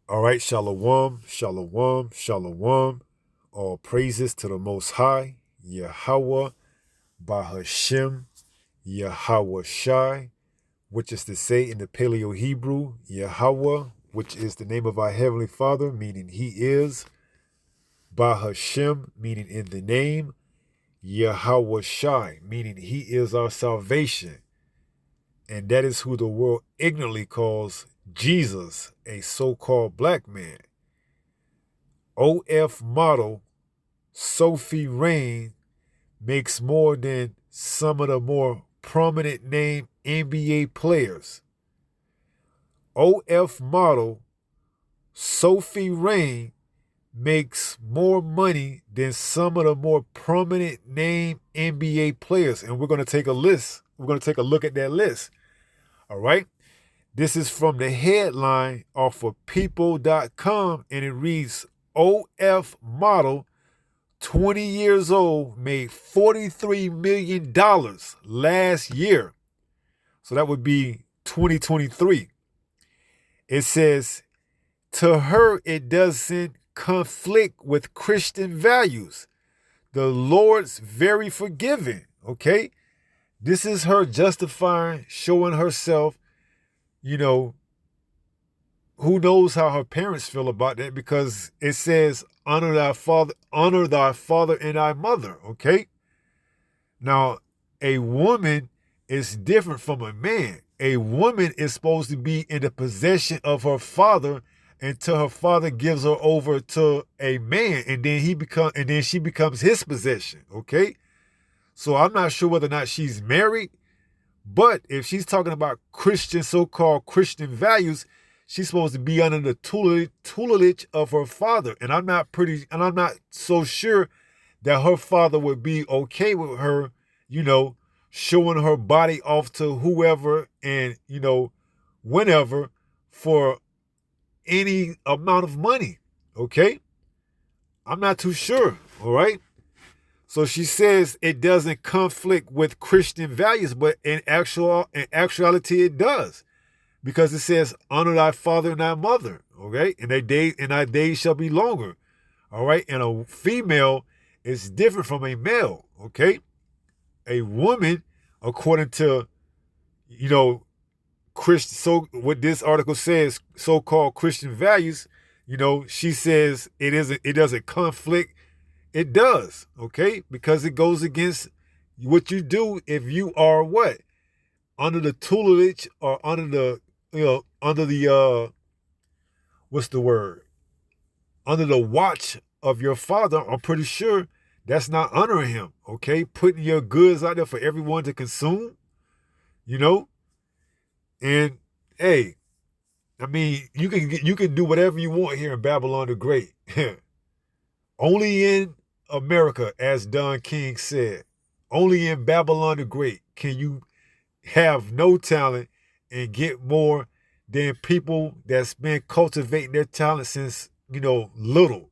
All right, shalom, shalom, shalom. All praises to the Most High, Yahweh, Bahashem, Yahweh Shai, which is to say in the Paleo Hebrew, Yahweh, which is the name of our Heavenly Father, meaning He is, Bahashem, meaning in the name, Yahweh Shai, meaning He is our salvation. And that is who the world ignorantly calls Jesus, a so-called black man. OF model Sophie Rain makes more than some of the more prominent name NBA players. OF model Sophie Rain makes more money than some of the more prominent name NBA players. And we're going to take a list. We're going to take a look at that list. All right. This is from the headline off of people.com, and it reads, OF model, 20 years old, made $43 million last year. So that would be 2023. It says, to her, it doesn't conflict with Christian values. The Lord's very forgiving, okay? This is her justifying, showing herself, who knows how her parents feel about that, because it says, honor thy father and thy mother, okay? Now, a woman is different from a man. A woman is supposed to be in the possession of her father until her father gives her over to a man, and then she becomes his possession, okay? So I'm not sure whether or not she's married, but if she's talking about Christian, so-called Christian values, she's supposed to be under the tutelage of her father. And I'm not so sure that her father would be okay with her, showing her body off to whoever and, whenever for any amount of money. Okay? I'm not too sure. All right? So she says it doesn't conflict with Christian values, but in actuality it does. Because it says, honor thy father and thy mother, okay? And thy days shall be longer. All right. And a female is different from a male, okay? A woman, according to, so what this article says, so-called Christian values, she says it doesn't conflict. It does, okay? Because it goes against what you do if you are what? Under the tutelage or under the what's the word? Under the watch of your father. I'm pretty sure that's not honoring him, okay? Putting your goods out there for everyone to consume, And hey, I mean, you can do whatever you want here in Babylon the Great. Only in America, as Don King said, only in Babylon the Great can you have no talent and get more than people that's been cultivating their talent since, little,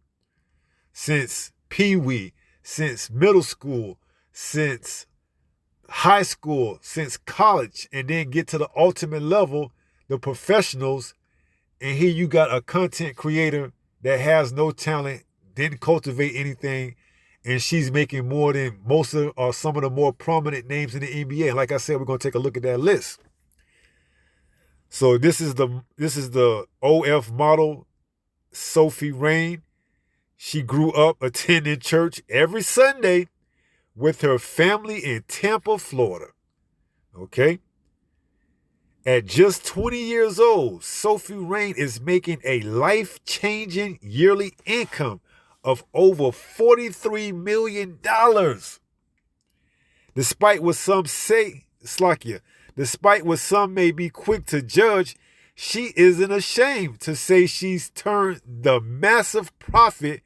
since pee-wee, since middle school, since high school, since college, and then get to the ultimate level, the professionals, and here you got a content creator that has no talent, didn't cultivate anything, and she's making more than most of or some of the more prominent names in the NBA. And like I said, we're going to take a look at that list. So this is the OF model, Sophie Rain. She grew up attending church every Sunday with her family in Tampa, Florida. Okay? At just 20 years old, Sophie Rain is making a life-changing yearly income of over $43 million. Despite what some say, despite what some may be quick to judge, she isn't ashamed to say she's turned the massive profit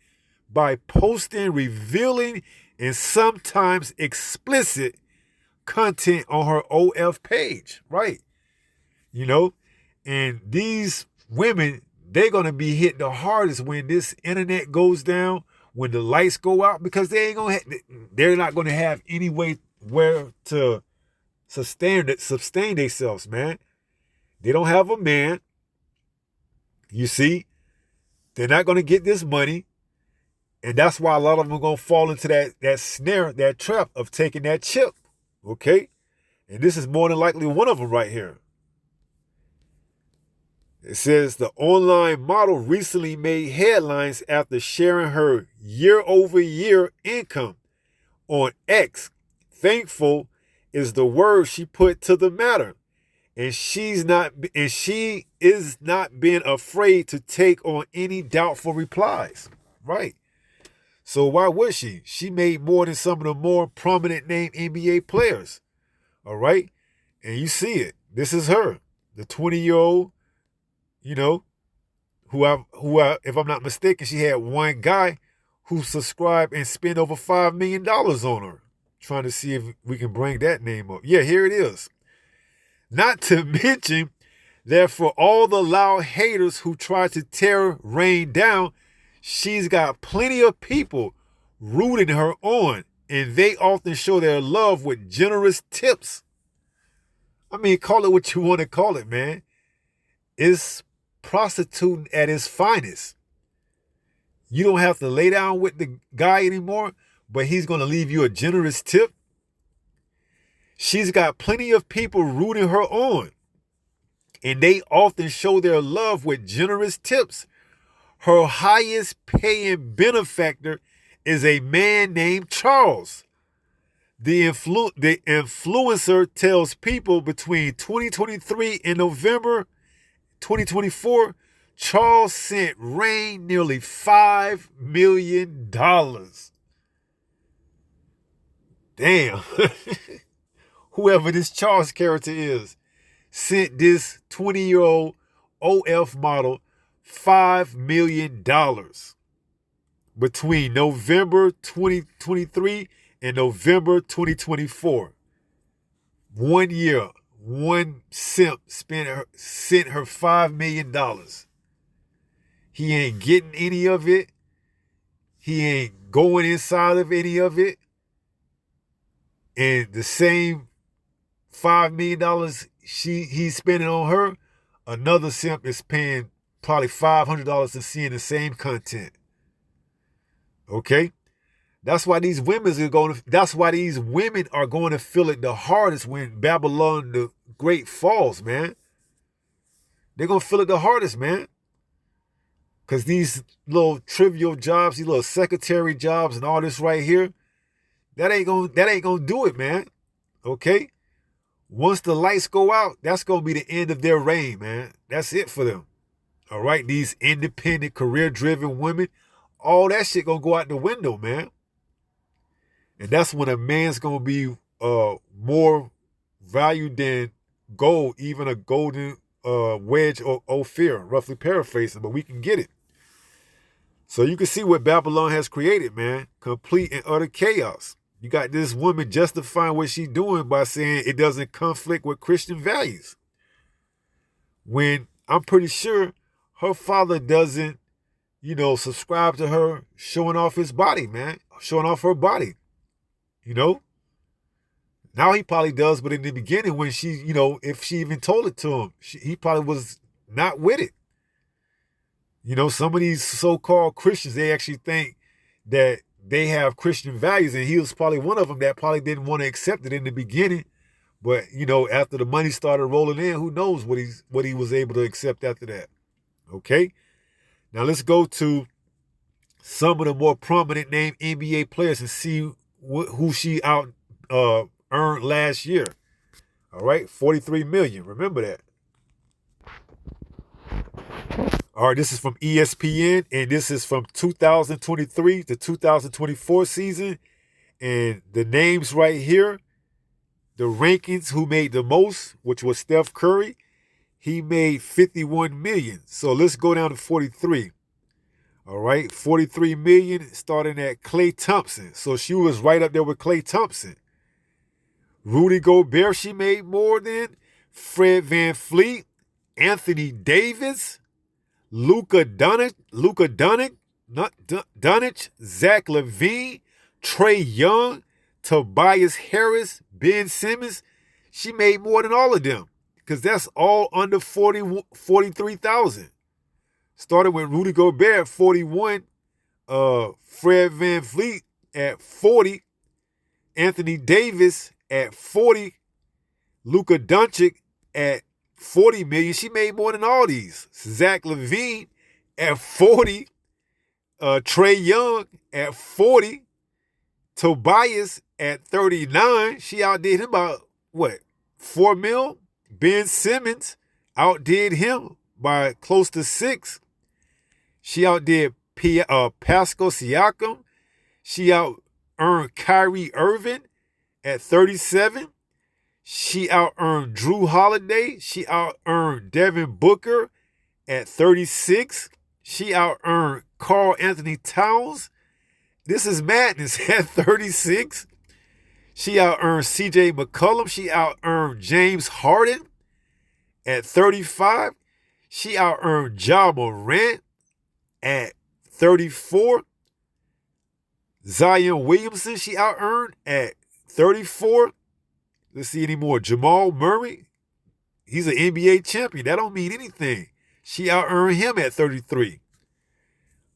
by posting revealing and sometimes explicit content on her OF page, right? And these women, they're going to be hit the hardest when this internet goes down, when the lights go out, because they're not going to have any way where to sustain themselves, man. They don't have a man, you see. They're not going to get this money. And that's why a lot of them are going to fall into that snare, that trap of taking that chip. Okay? And this is more than likely one of them right here. It says the online model recently made headlines after sharing her year-over-year income on X. Thankful is the word she put to the matter. And she is not being afraid to take on any doubtful replies. Right. So why would she? She made more than some of the more prominent name NBA players. All right. And you see it. This is her, the 20-year-old, who if I'm not mistaken, she had one guy who subscribed and spent over $5 million on her. Trying to see if we can bring that name up. Yeah, here it is. Not to mention that for all the loud haters who try to tear Reign down, she's got plenty of people rooting her on, and they often show their love with generous tips. I mean, call it what you want to call it, man. It's prostituting at its finest. You don't have to lay down with the guy anymore, but he's going to leave you a generous tip. She's got plenty of people rooting her on, and they often show their love with generous tips. Her highest paying benefactor is a man named Charles. The influencer tells people between 2023 and November 2024, Charles sent Reign nearly $5 million. Damn. Whoever this Charles character is sent this 20-year-old OF model $5 million between November 2023 and November 2024. 1 year, one simp sent her $5 million. He ain't getting any of it. He ain't going inside of any of it. And the same $5 million he's spending on her, another simp is paying probably $500 to seeing the same content. Okay? That's why these women are going to feel it the hardest when Babylon the Great falls, man. They're going to feel it the hardest, man. Because these little trivial jobs, these little secretary jobs and all this right here, that ain't gonna do it, man. Okay? Once the lights go out, that's gonna be the end of their reign, man. That's it for them. All right? These independent, career-driven women, all that shit gonna go out the window, man. And that's when a man's gonna be more valued than gold, even a golden wedge or Ophir, roughly paraphrasing, but we can get it. So you can see what Babylon has created, man. Complete and utter chaos. You got this woman justifying what she's doing by saying it doesn't conflict with Christian values. When I'm pretty sure her father doesn't, subscribe to her showing off his body, man. Showing off her body. Now he probably does, but in the beginning when she, if she even told it to him, he probably was not with it. Some of these so-called Christians, they actually think that they have Christian values, and he was probably one of them that probably didn't want to accept it in the beginning. But, after the money started rolling in, who knows what he was able to accept after that. Okay? Now let's go to some of the more prominent name NBA players and see who she earned last year. All right? $43 million. Remember that. All right, this is from ESPN, and this is from 2023 to 2024 season. And the names right here, the rankings, who made the most, which was Steph Curry. He made $51 million. So let's go down to 43. All right, $43 million starting at Klay Thompson. So she was right up there with Klay Thompson. Rudy Gobert, she made more than. Fred VanVleet, Anthony Davis, Luka Doncic, Zach LaVine, Trae Young, Tobias Harris, Ben Simmons. She made more than all of them because that's all under 43,000. Started with Rudy Gobert at 41, Fred VanVleet at 40, Anthony Davis at 40, Luka Doncic at 40 million. She made more than all these. Zach LaVine at 40, Trae Young at 40, Tobias at 39. She outdid him by what? 4 mil. Ben Simmons outdid him by close to 6. She outdid Pascal Siakam. She out-earned Kyrie Irving at 37. She out-earned Drew Holiday. She out-earned Devin Booker at 36. She out-earned Karl Anthony Towns. This is madness at 36. She out-earned CJ McCollum. She out-earned James Harden at 35. She out-earned Ja Morant at 34. Zion Williamson, she out-earned at 34. Let's see any more. Jamal Murray, he's an NBA champion. That don't mean anything. She out-earned him at 33.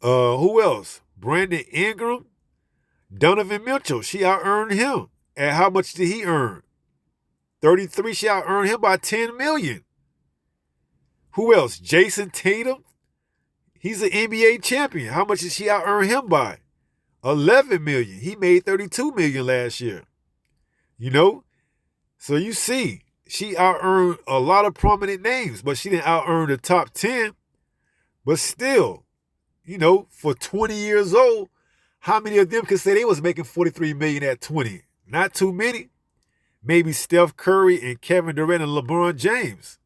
Who else? Brandon Ingram, Donovan Mitchell, she out-earned him. And how much did he earn? 33, she out-earned him by 10 million. Who else? Jason Tatum, he's an NBA champion. How much did she out-earn him by? 11 million. He made 32 million last year. You know? So you see, she out-earned a lot of prominent names, but she didn't out-earn the top 10. But still, you know, for 20 years old, how many of them can say they was making 43 million at 20? Not too many. Maybe Steph Curry and Kevin Durant and LeBron James.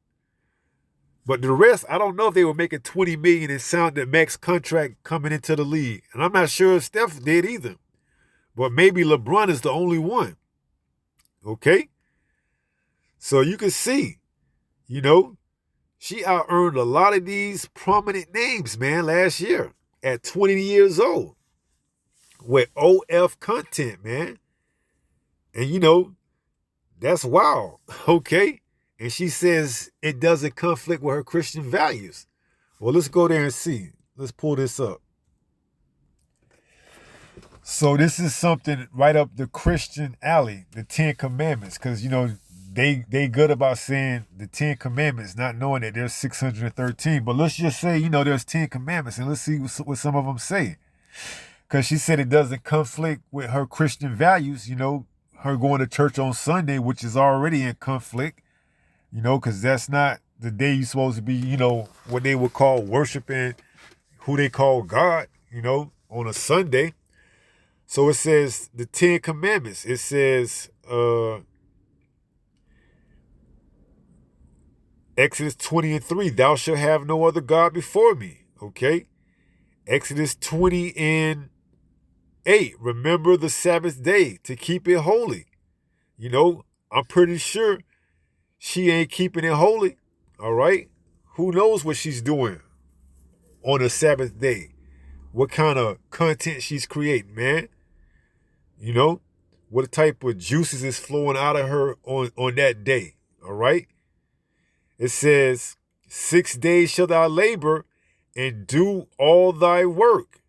But the rest, I don't know if they were making 20 million and signed the max contract coming into the league. And I'm not sure if Steph did either. But maybe LeBron is the only one. Okay? So you can see, you know, she out-earned a lot of these prominent names, man, last year at 20 years old with OF content, man. And, you know, that's wild, okay? And she says it doesn't conflict with her Christian values. Well, let's go there and see. Let's pull this up. So this is something right up the Christian alley, the 10 Commandments, because, you know, they good about saying the 10 Commandments, not knowing that there's 613. But let's just say, you know, there's 10 Commandments, and let's see what some of them say. Because she said it doesn't conflict with her Christian values, you know, her going to church on Sunday, which is already in conflict, you know, because that's not the day you're supposed to be, you know, what they would call worshiping who they call God, you know, on a Sunday. So it says the 10 Commandments. It says, Exodus 20:3, thou shalt have no other God before me. Okay. Exodus 20:8, remember the Sabbath day to keep it holy. You know, I'm pretty sure she ain't keeping it holy. All right. Who knows what she's doing on a Sabbath day? What kind of content she's creating, man? You know, what type of juices is flowing out of her on that day. All right. It says, 6 days shalt thou labor and do all thy work.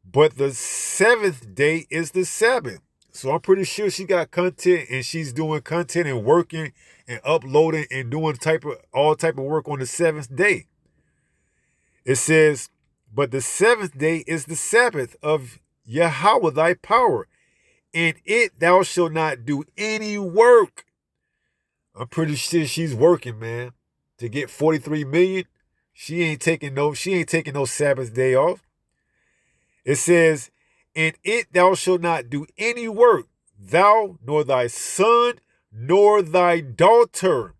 But the 7th day is the Sabbath. So I'm pretty sure she got content and she's doing content and working and uploading and doing all type of work on the 7th day. It says, but the 7th day is the Sabbath of Yahweh thy power. In it thou shalt not do any work. I'm pretty sure she's working, man, to get 43 million. She ain't taking no Sabbath day off. It says, in it thou shalt not do any work, thou nor thy son, nor thy daughter,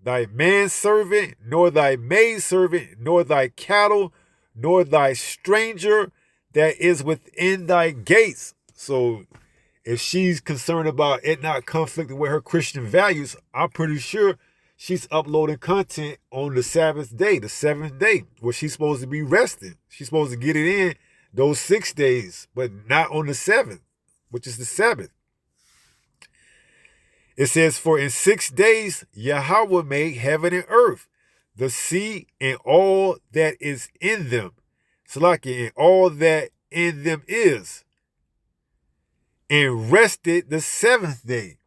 thy manservant, nor thy maidservant, nor thy cattle, nor thy stranger that is within thy gates. So if she's concerned about it not conflicting with her Christian values, I'm pretty sure she's uploading content on the Sabbath day, the 7th day, where she's supposed to be resting. She's supposed to get it in those 6 days, but not on the 7th, which is the Sabbath. It says, for in 6 days Yahweh made heaven and earth, the sea and all that is in them. Salaki, and all that in them is. And rested the seventh day.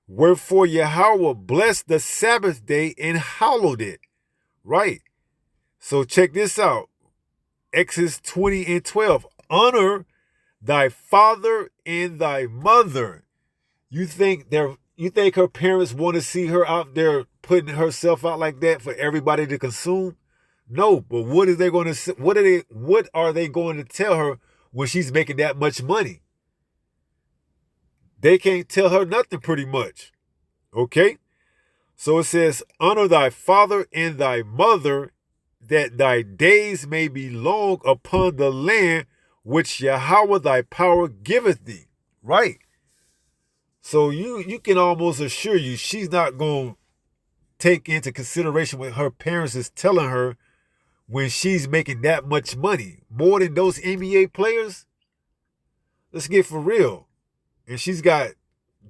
Wherefore Yahweh blessed the Sabbath day and hallowed it. Right. So check this out. Exodus 20 and 12. Honor thy father and thy mother. You think her parents want to see her out there putting herself out like that for everybody to consume? No, but what are they going to tell her when she's making that much money? They can't tell her nothing pretty much. Okay? So it says, honor thy father and thy mother, that thy days may be long upon the land which Yahweh thy power giveth thee. Right. So you can almost assure you she's not going to take into consideration what her parents is telling her when she's making that much money. More than those NBA players? Let's get for real. And she's got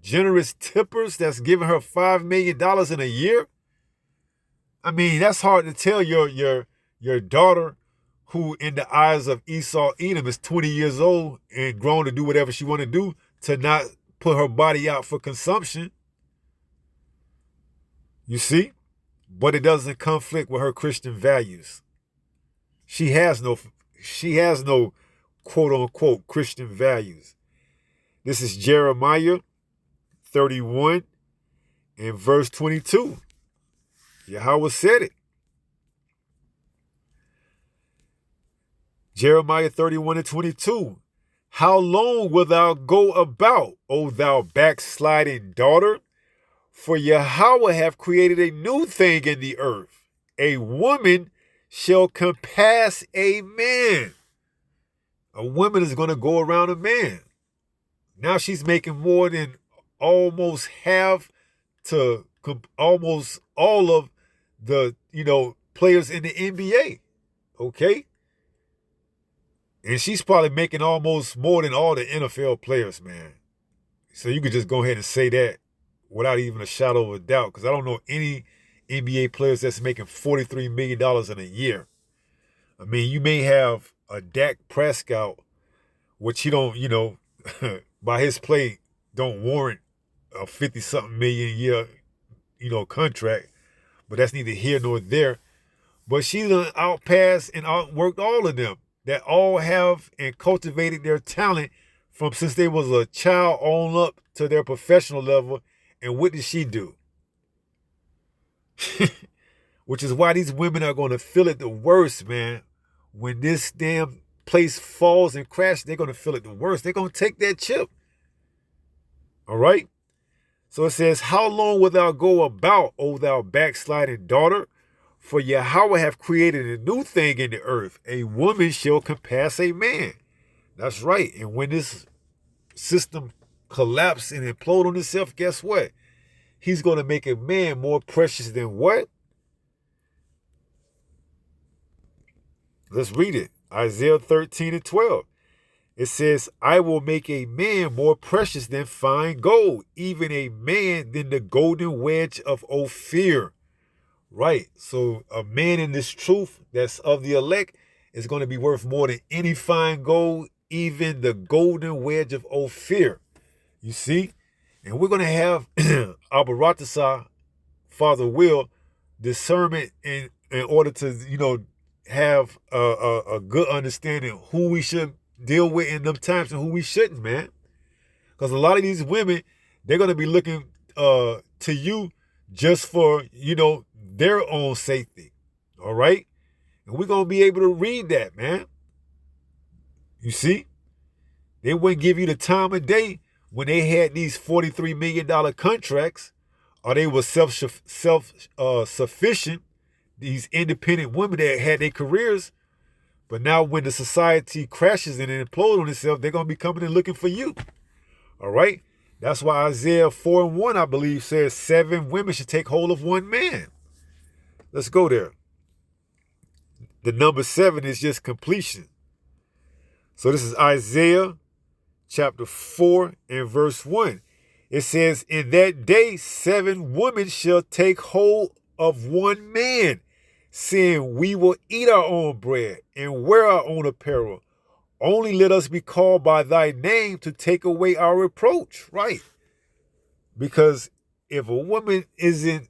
generous tippers that's giving her $5 million in a year. I mean, that's hard to tell your daughter, who in the eyes of Esau Edom is 20 years old and grown to do whatever she want to do, to not put her body out for consumption. You see? But it doesn't conflict with her Christian values. She has no quote unquote Christian values. This is Jeremiah 31 and verse 22. Yahweh said it. Jeremiah 31 and 22. How long wilt thou go about, O thou backsliding daughter? For Yahweh hath created a new thing in the earth. A woman shall compass a man. A woman is going to go around a man. Now she's making more than almost half to almost all of the, players in the NBA. Okay? And she's probably making almost more than all the NFL players, man. So you could just go ahead and say that without even a shadow of a doubt, because I don't know any NBA players that's making $43 million in a year. I mean, you may have a Dak Prescott, which he don't, by his play, don't warrant a 50-something million a year, contract. But that's neither here nor there. But she done outpassed and outworked all of them that all have and cultivated their talent from since they was a child on up to their professional level. And what did she do? Which is why these women are going to feel it the worst, man. When this damn place falls and crashes, they're going to feel it the worst. They're going to take that chip. All right? So it says, how long wilt thou go about, O thou backsliding daughter? For Yahweh hath created a new thing in the earth. A woman shall compass a man. That's right. And when this system collapse and implode on itself, guess what? He's going to make a man more precious than what? Let's read it. Isaiah 13 and 12. It says, I will make a man more precious than fine gold, even a man than the golden wedge of Ophir. Right. So a man in this truth that's of the elect is going to be worth more than any fine gold, even the golden wedge of Ophir. You see? And we're going to have Abaratasa, Father Will, discernment in order to, have a good understanding who we should deal with in them times and who we shouldn't, man. Because a lot of these women, they're going to be looking to you just for, their own safety. All right? And we're going to be able to read that, man. You see? They wouldn't give you the time of day when they had these $43 million contracts, or they were self-sufficient, these independent women that had their careers. But now when the society crashes and it implodes on itself, they're going to be coming and looking for you. All right? That's why Isaiah 4 and 1, I believe, says 7 women should take hold of one man. Let's go there. The number 7 is just completion. So this is Isaiah chapter 4 and verse 1. It says, in that day 7 women shall take hold of one man, saying, we will eat our own bread and wear our own apparel. Only let us be called by thy name to take away our reproach. Right. Because if a woman isn't,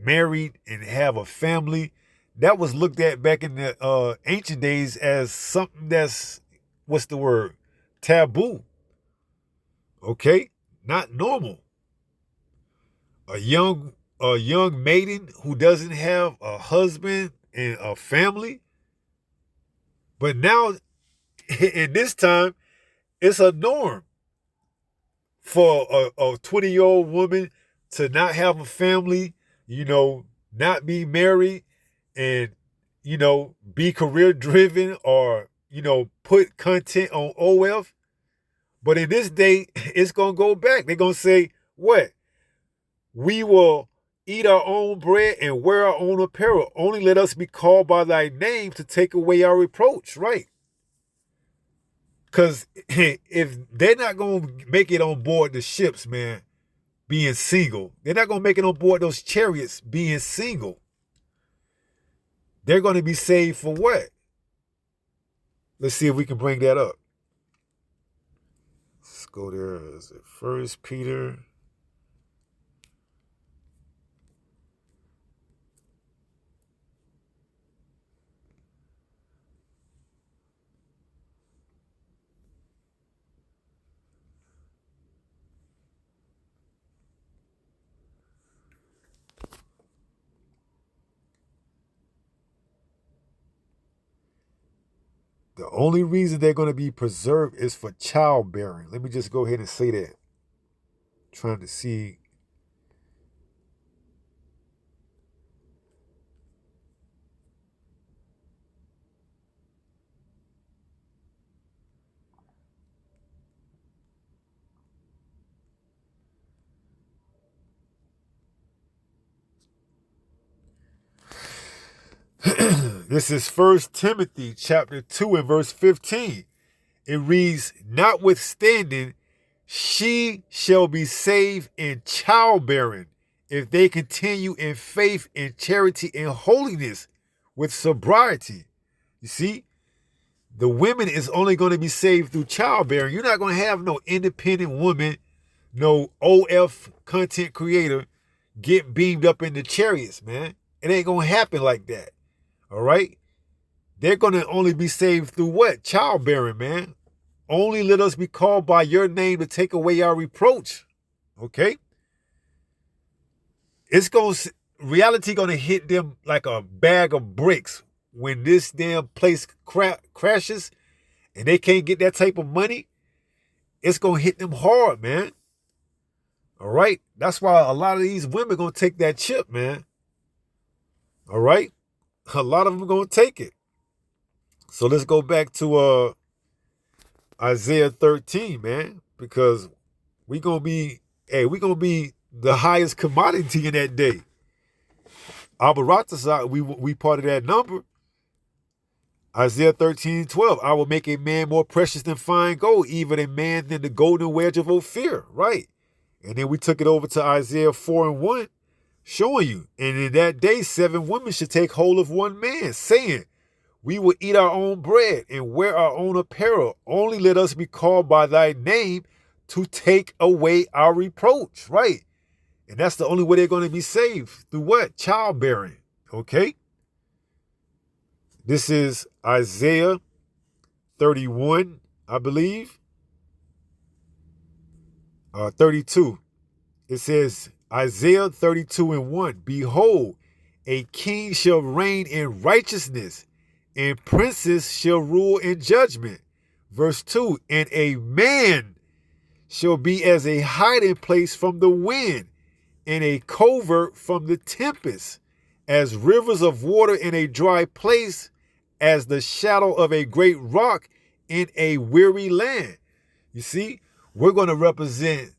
married and have a family, that was looked at back in the ancient days as something that's, what's the word? Taboo. Okay? Not normal. A young maiden who doesn't have a husband and a family. But now, in this time, it's a norm for a 20-year-old woman to not have a family, not be married, and, be career driven, or, put content on OF. But in this day, it's going to go back. They're going to say, what? We will eat our own bread and wear our own apparel. Only let us be called by thy name to take away our reproach. Right. Because if they're not going to make it on board the ships, man, being single, they're not going to make it on board those chariots being single. They're going to be saved for what? Let's see if we can bring that up. Let's go there. Is it 1 Peter? The only reason they're going to be preserved is for childbearing. Let me just go ahead and say that. Trying to see. This is 1 Timothy chapter 2 and verse 15. It reads, notwithstanding, she shall be saved in childbearing if they continue in faith and charity and holiness with sobriety. You see, the women is only going to be saved through childbearing. You're not going to have no independent woman, no OF content creator get beamed up in the chariots, man. It ain't going to happen like that. All right? They're going to only be saved through what? Childbearing, man. Only let us be called by your name to take away our reproach. Okay? Reality going to hit them like a bag of bricks when this damn place crashes and they can't get that type of money. It's going to hit them hard, man. All right? That's why a lot of these women going to take that chip, man. All right? A lot of them are going to take it. So let's go back to Isaiah 13, man, because we're going to be the highest commodity in that day. Abaratasa, we part of that number. Isaiah 13:12. I will make a man more precious than fine gold, even a man than the golden wedge of Ophir. Right. And then we took it over to Isaiah 4 and 1, showing you. And in that day, 7 women should take hold of one man, saying, we will eat our own bread and wear our own apparel. Only let us be called by thy name to take away our reproach. Right. And that's the only way they're going to be saved. Through what? Childbearing. Okay. This is Isaiah 31, I believe. 32. It says, Isaiah 32 and 1. Behold, a king shall reign in righteousness, and princes shall rule in judgment. Verse 2, and a man shall be as a hiding place from the wind, and a covert from the tempest, as rivers of water in a dry place, as the shadow of a great rock in a weary land. You see, we're going to represent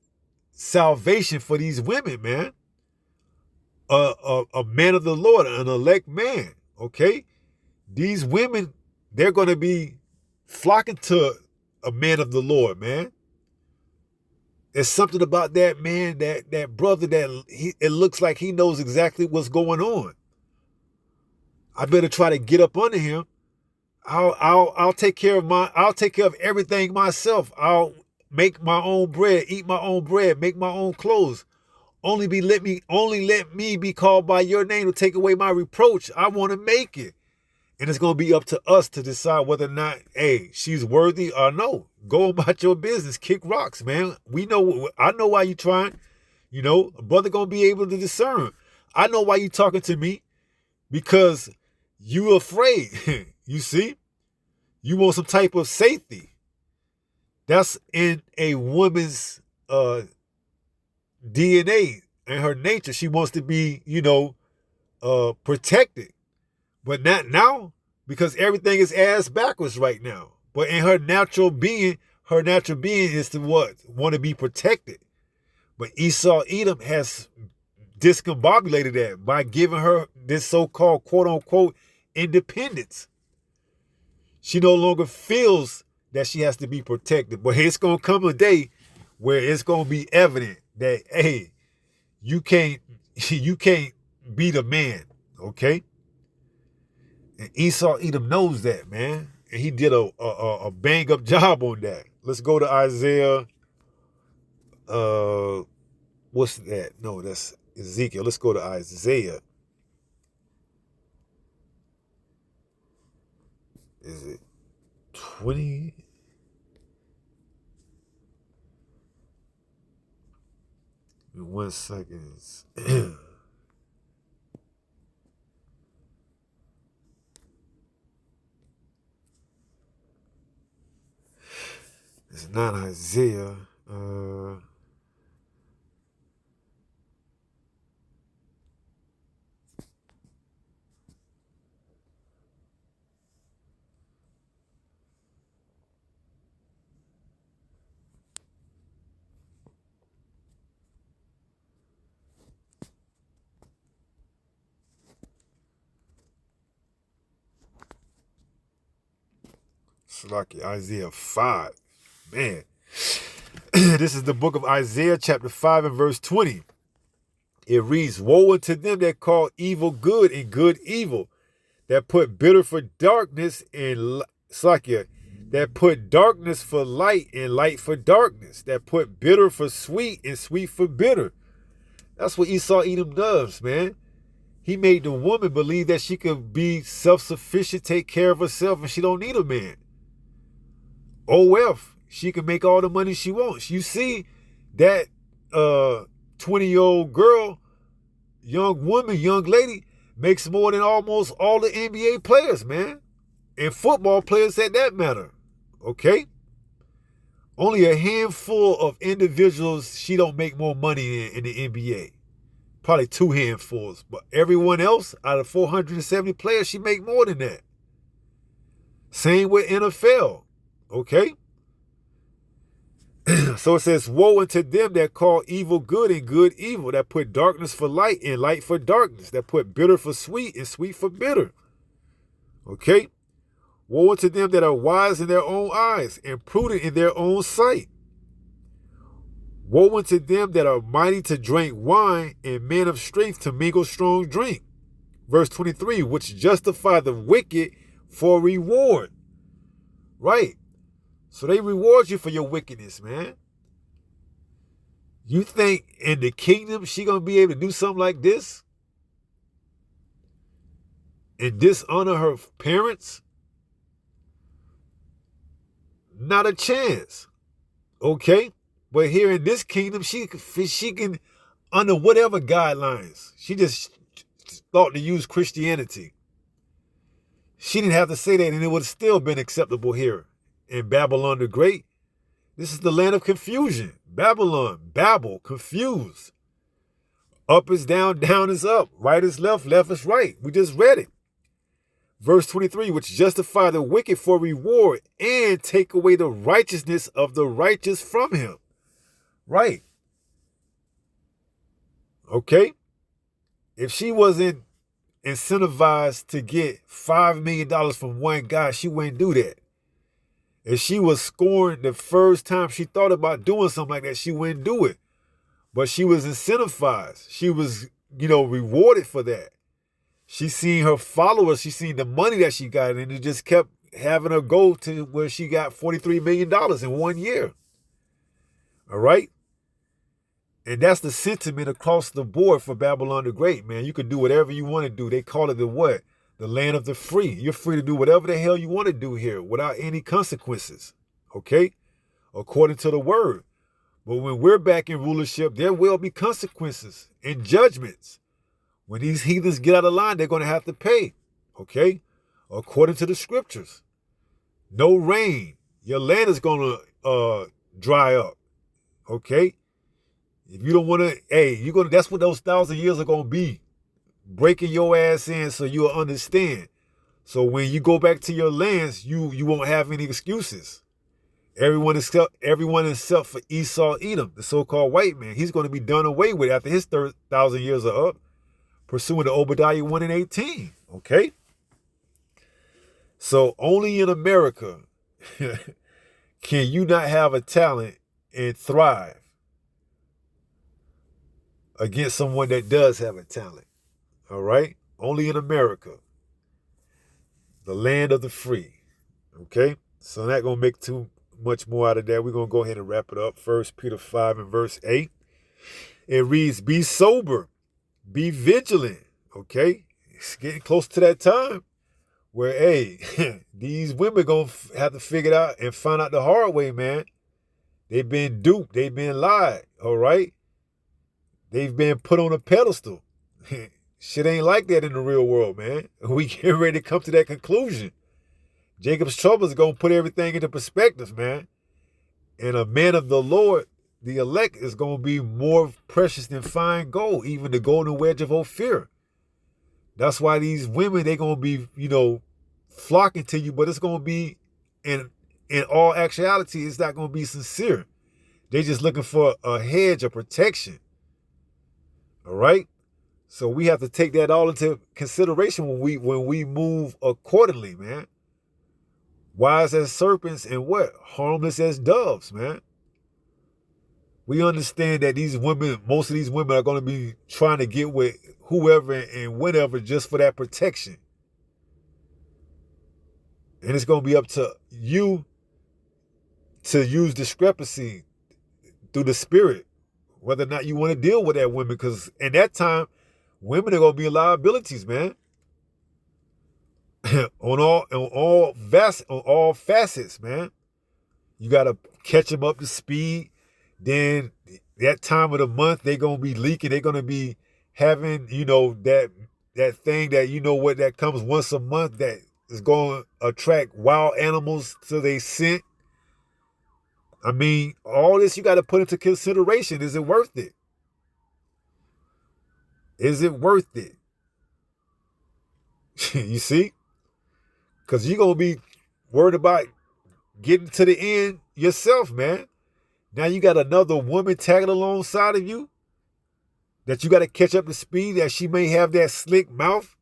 salvation for these women, man. A man of the Lord, an elect man, okay? These women, they're going to be flocking to a man of the Lord, man. There's something about that man, that brother, that it looks like he knows exactly what's going on. I better try to get up under him. I'll take care of everything myself. I'll make my own bread, eat my own bread, make my own clothes. Only let me be called by your name to take away my reproach. I want to make it. And it's going to be up to us to decide whether or not, hey, she's worthy or no. Go about your business. Kick rocks, man. I know why you trying. A brother going to be able to discern. I know why you talking to me, because you afraid. You see? You want some type of safety. That's in a woman's DNA and her nature. She wants to be, protected. But not now, because everything is ass backwards right now. But in her natural being is to what? Want to be protected. But Esau Edom has discombobulated that by giving her this so-called quote-unquote independence. She no longer feels that she has to be protected. But it's going to come a day where it's going to be evident that, hey, you can't be the man, okay? And Esau Edom knows that, man. And he did a bang-up job on that. Let's go to Isaiah. What's that? No, that's Ezekiel. Let's go to Isaiah. Is it 20? In 1 second. It's not Isaiah. It's like Isaiah 5. Man. This is the book of Isaiah, chapter 5 and verse 20. It reads, "Woe unto them that call evil good and good evil, that put bitter for darkness and that put darkness for light and light for darkness, that put bitter for sweet and sweet for bitter." That's what Esau Edom does, man. He made the woman believe that she could be self-sufficient, take care of herself, and she don't need a man. OF, she can make all the money she wants. You see that 20-year-old girl, young woman, young lady, makes more than almost all the NBA players, man. And football players at that matter. Okay? Only a handful of individuals she don't make more money in the NBA. Probably 2 handfuls. But everyone else, out of 470 players, she make more than that. Same with NFL. Okay? So it says, "Woe unto them that call evil good and good evil, that put darkness for light and light for darkness, that put bitter for sweet and sweet for bitter." Okay? "Woe unto them that are wise in their own eyes and prudent in their own sight. Woe unto them that are mighty to drink wine and men of strength to mingle strong drink." Verse 23, "which justify the wicked for reward." Right. So they reward you for your wickedness, man. You think in the kingdom she gonna be able to do something like this? And dishonor her parents? Not a chance. Okay? But here in this kingdom, she can, under whatever guidelines, she just thought to use Christianity. She didn't have to say that, and it would have still been acceptable here in Babylon the Great. This is the land of confusion. Babylon, Babel, confused. Up is down, down is up. Right is left, left is right. We just read it. Verse 23, "which justify the wicked for reward and take away the righteousness of the righteous from him." Right. Okay? If she wasn't incentivized to get $5 million from one guy, she wouldn't do that. If she was scorned the first time she thought about doing something like that, she wouldn't do it. But she was incentivized. She was, rewarded for that. She seen her followers. She seen the money that she got, and it just kept having her go to where she got $43 million in 1 year. All right? And that's the sentiment across the board for Babylon the Great, man. You can do whatever you want to do. They call it the what? The land of the free. You're free to do whatever the hell you want to do here without any consequences. Okay? According to the word. But when we're back in rulership, there will be consequences and judgments. When these heathens get out of line, they're going to have to pay. Okay? According to the scriptures. No rain. Your land is going to dry up. Okay? If you don't want to, that's what those 1,000 years are going to be. Breaking your ass in so you'll understand. So when you go back to your lands, you won't have any excuses. Everyone except for Esau Edom, the so-called white man, he's going to be done away with after his 1,000 years are up, pursuant to Obadiah 1 and 18. Okay? So only in America can you not have a talent and thrive against someone that does have a talent. All right? Only in America. The land of the free. Okay? So I'm not going to make too much more out of that. We're going to go ahead and wrap it up. 1 Peter 5 and verse 8. It reads, be sober. Be vigilant. Okay? It's getting close to that time where, these women going to have to figure it out and find out the hard way, man. They've been duped. They've been lied. All right? They've been put on a pedestal. Shit ain't like that in the real world, man. We get ready to come to that conclusion. Jacob's trouble is going to put everything into perspective, man. And a man of the Lord, the elect, is going to be more precious than fine gold, even the golden wedge of Ophir. That's why these women, they're going to be, flocking to you, but it's going to be, in all actuality, it's not going to be sincere. They're just looking for a hedge of protection. All right? So we have to take that all into consideration when we move accordingly, man. Wise as serpents and what? Harmless as doves, man. We understand that most of these women are going to be trying to get with whoever and whenever just for that protection. And it's going to be up to you to use discrepancy through the spirit, whether or not you want to deal with that woman, because in that time, women are going to be liabilities, man. on all facets, man. You got to catch them up to speed. Then that time of the month, they're going to be leaking. They're going to be having, that thing that, that comes once a month that is going to attract wild animals to their scent. I mean, all this you got to put into consideration. Is it worth it? Is it worth it? You see? Because you're going to be worried about getting to the end yourself, man. Now you got another woman tagging alongside of you that you got to catch up to speed, that she may have that slick mouth,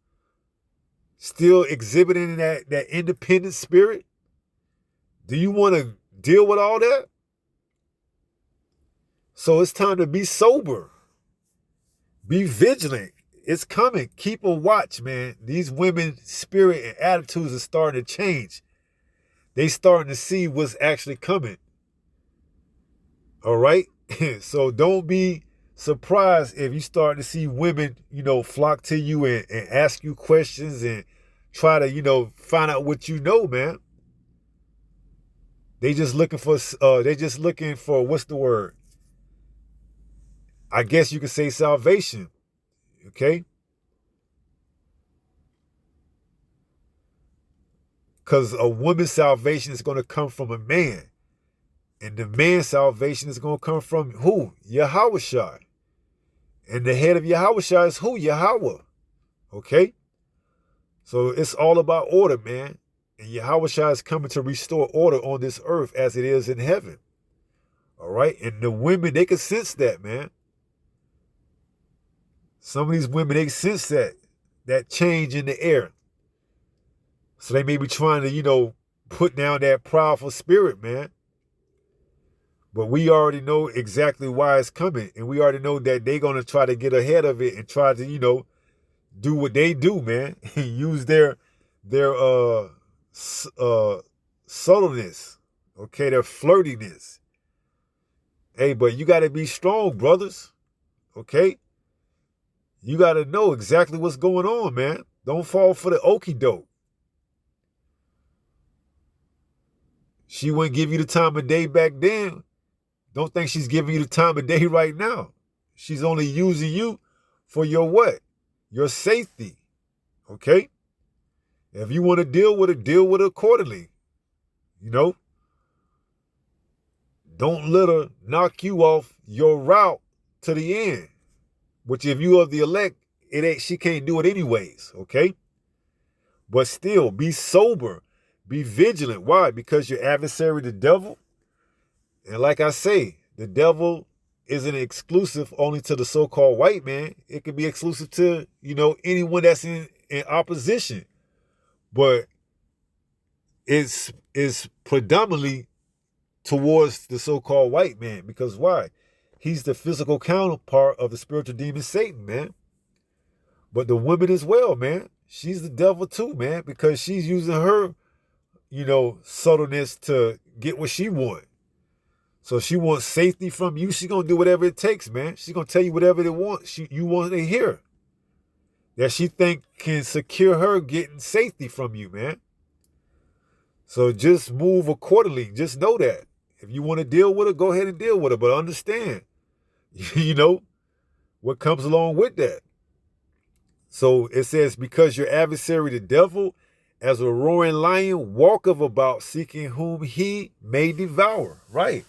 still exhibiting that independent spirit. Do you want to deal with all that? So it's time to be sober. Be vigilant. It's coming. Keep a watch, man. These women's spirit and attitudes are starting to change. They starting to see what's actually coming. All right? So don't be surprised if you start to see women, flock to you and ask you questions and try to, find out what you know, man. They just looking for, what's the word? I guess you could say salvation. Okay? Because a woman's salvation is going to come from a man. And the man's salvation is going to come from who? Yahushua. And the head of Yahushua is who? Yahweh. Okay? So it's all about order, man. And Yahushua is coming to restore order on this earth as it is in heaven. All right? And the women, they can sense that, man. Some of these women, they sense that change in the air. So they may be trying to, put down that prideful spirit, man. But we already know exactly why it's coming. And we already know that they're going to try to get ahead of it and try to, do what they do, man. Use their subtleness, okay, their flirtiness. Hey, but you got to be strong, brothers, okay? You got to know exactly what's going on, man. Don't fall for the okie doke. She wouldn't give you the time of day back then. Don't think she's giving you the time of day right now. She's only using you for your what? Your safety, okay? If you want to deal with it accordingly, Don't let her knock you off your route to the end, which if you are the elect, she can't do it anyways, okay? But still, be sober, be vigilant. Why? Because your adversary, the devil, and like I say, the devil isn't exclusive only to the so-called white man. It could be exclusive to, anyone that's in opposition. But it's predominantly towards the so-called white man. Because why? He's the physical counterpart of the spiritual demon Satan, man. But the woman as well, man. She's the devil too, man, because she's using her, subtleness to get what she wants. So she wants safety from you. She's going to do whatever it takes, man. She's going to tell you whatever you want to hear. That she think can secure her getting safety from you, man. So just move accordingly. Just know that. If you want to deal with her, go ahead and deal with her. But understand, what comes along with that. So it says, because your adversary, the devil, as a roaring lion, walketh about seeking whom he may devour. Right.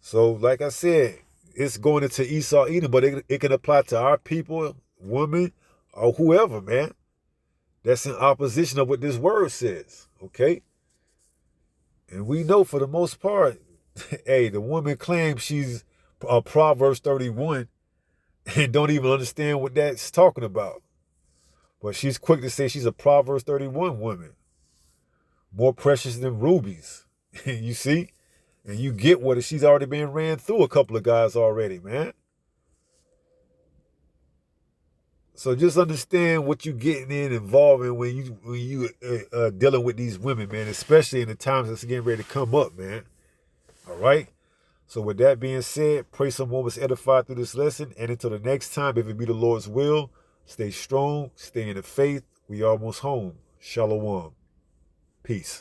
So like I said, it's going into Esau Edom, but it can apply to our people, women, or whoever, man. That's in opposition of what this word says. Okay. And we know for the most part, hey, the woman claims she's a Proverbs 31 and don't even understand what that's talking about. But she's quick to say she's a Proverbs 31 woman. More precious than rubies. You see? And you get what she's already been ran through a couple of guys already, man. So just understand what you're getting involved in when you dealing with these women, man, especially in the times that's getting ready to come up, man. All right? So with that being said, pray someone was edified through this lesson. And until the next time, if it be the Lord's will, stay strong, stay in the faith. We almost home. Shalom. Peace.